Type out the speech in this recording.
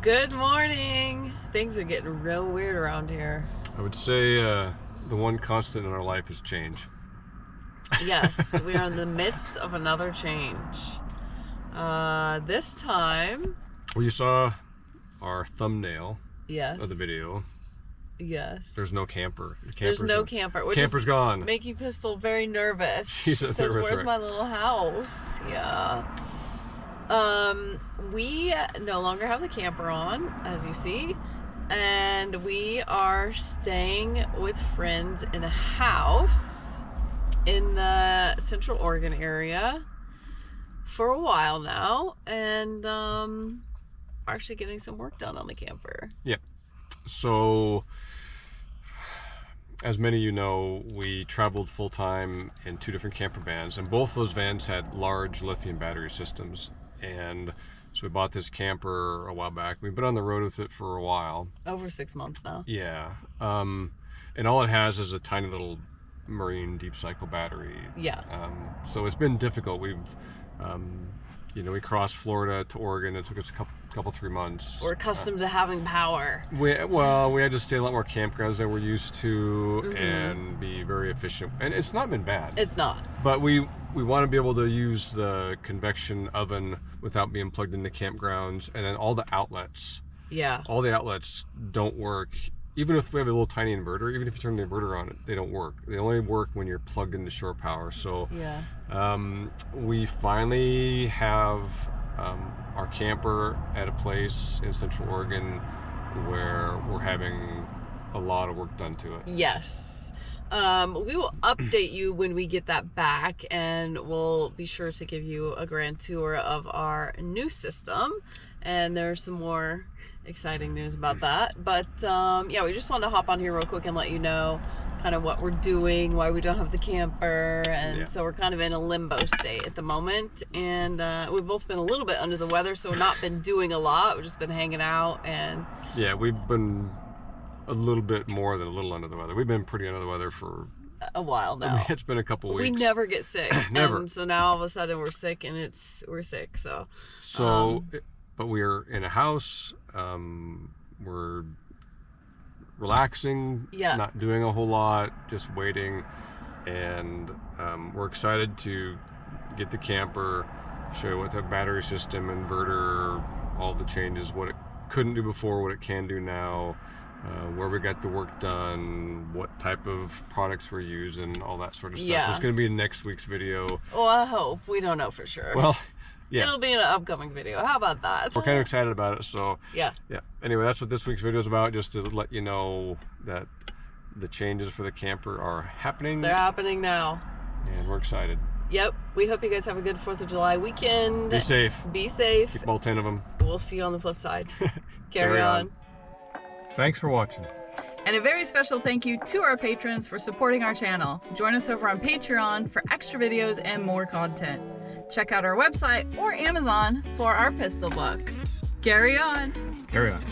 Good morning. Things are getting real weird around here. I would say the one constant in our life is change. Yes, we are in the midst of another change. This time... Well, you saw our thumbnail Yes. of the video. Yes. There's no camper. There's no camper. Which camper's is gone. making Pistol very nervous. She says, nervous, where's right? my little house? Yeah. We no longer have the camper on, as you see. And we are staying with friends in a house in the Central Oregon area for a while now. And actually getting some work done on the camper. Yeah. So, as many of you know, we traveled full-time in 2 different camper vans, and both those vans had large lithium battery systems. And so we bought this camper a while back. We've been on the road with it for a while. Over 6 months now. Yeah. And all it has is a tiny little marine deep cycle battery. Yeah. So it's been difficult. We've, we crossed Florida to Oregon. It took us a couple 3 months. We're accustomed to having power. We had to stay a lot more campgrounds than we're used to and be very efficient. And it's not been bad. It's not. But we want to be able to use the convection oven without being plugged into campgrounds, and then all the outlets. Yeah. All the outlets don't work. Even if we have a little tiny inverter, even if you turn the inverter on, they don't work. They only work when you're plugged into shore power. So yeah. We finally have our camper at a place in Central Oregon where we're having a lot of work done to it. Yes. We will update you when we get that back, and we'll be sure to give you a grand tour of our new system. And there's some more exciting news about that. But yeah, we just wanted to hop on here real quick and let you know kind of what we're doing, why we don't have the camper, and so we're kind of in a limbo state at the moment. And we've both been a little bit under the weather, so we've not been doing a lot. We've just been hanging out, and yeah, we've been a little bit more than a little under the weather. We've been pretty under the weather for a while now. I mean, it's been a couple weeks. We never get sick. Never. And so now all of a sudden we're sick, and we're sick. So. But we're in a house. We're relaxing. Yeah. Not doing a whole lot. Just waiting, and we're excited to get the camper, show you what the battery system, inverter, all the changes, what it couldn't do before, what it can do now. Where we got the work done, what type of products we're using, all that sort of stuff. Yeah. It's going to be in next week's video. Well, I hope. We don't know for sure. Well, yeah. It'll be in an upcoming video. How about that? We're kind of excited about it, so yeah. Anyway, that's what this week's video is about, just to let you know that the changes for the camper are happening. They're happening now. And we're excited. Yep. We hope you guys have a good 4th of July weekend. Be safe. Be safe. Keep all 10 of them. We'll see you on the flip side. Carry on. Thanks for watching. And a very special thank you to our patrons for supporting our channel. Join us over on Patreon for extra videos and more content. Check out our website or Amazon for our pistol book. Carry on. Carry on.